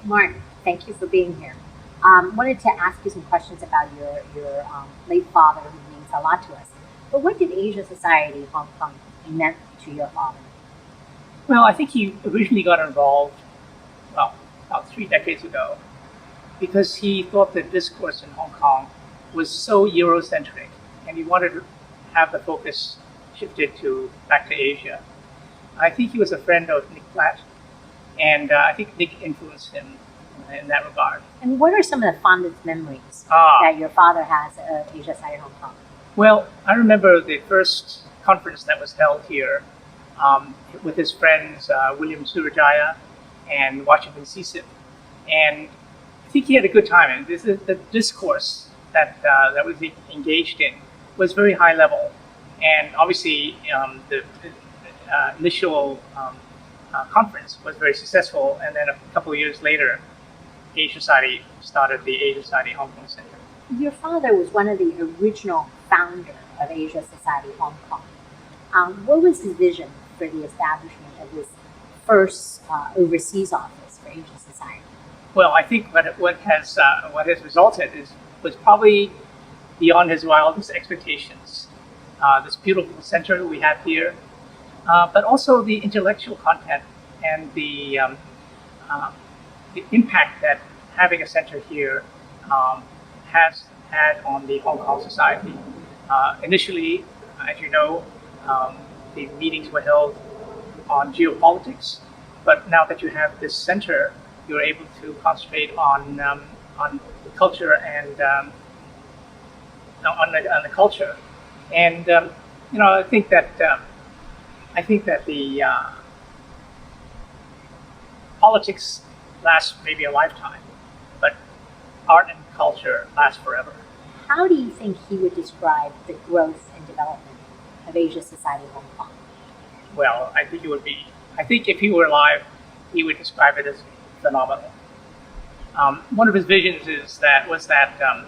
Martin, thank you for being here. Wanted to ask you some questions about your late father, who means a lot to us. But what did Asia Society Hong Kong meant to your father? Well, I think he originally got involved, well, about 3 decades ago, because he thought the discourse in Hong Kong was so Eurocentric, and he wanted to have the focus shifted to back to Asia. I think he was a friend of Nick Platt, and I think Nick influenced him in that regard. And what are some of the fondest memories that your father has of Asia Society Hong Kong? Well, I remember the first conference that was held here with his friends William Surajaya and Washington Sisip, and I think he had a good time. And the discourse that was engaged in was very high level, and obviously the initial conference was very successful. And then a couple of years later, Asia Society started the Asia Society Hong Kong Center. Your father was one of the original founders of Asia Society Hong Kong. What was his vision for the establishment of this first overseas office for Asia Society? Well, I think what has resulted was probably beyond his wildest expectations. This beautiful center we have here, but also the intellectual content and the impact that having a center here has had on the Hong Kong society. Initially, as you know, the meetings were held on geopolitics, but now that you have this center, you're able to concentrate on culture and on the culture. And I think that the politics lasts maybe a lifetime, but art and culture last forever. How do you think he would describe the growth and development of Asia Society Hong Kong? Well, I think if he were alive, he would describe it as phenomenal. One of his visions was that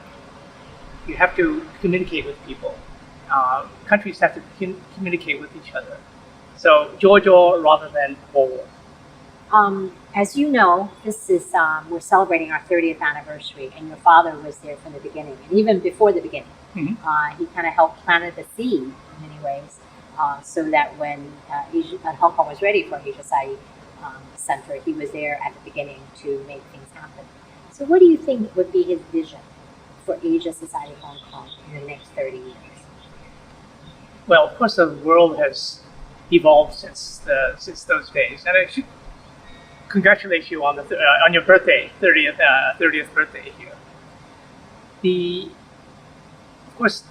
you have to communicate with people. Countries have to communicate with each other. So, Jojo rather than war. As you know, this is we're celebrating our 30th anniversary, and your father was there from the beginning, and even before the beginning. Mm-hmm. He kind of helped plant the seed in many ways, so that when Hong Kong was ready for Asia Society Center, he was there at the beginning to make things happen. So, what do you think would be his vision for Asia Society Hong Kong in the next 30 years? Well, of course, the world has evolved since those days, and I should congratulate you on your birthday, 30th birthday here. Of course,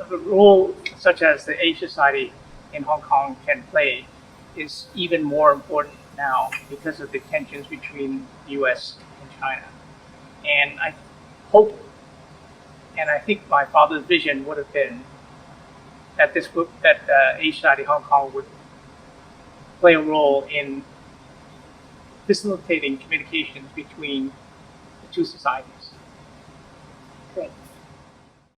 the role such as the Asia Society in Hong Kong can play is even more important now because of the tensions between the U.S. and China. And I hope, and I think my father's vision would have been that Asia Society Hong Kong would play a role in facilitating communications between the two societies. Great.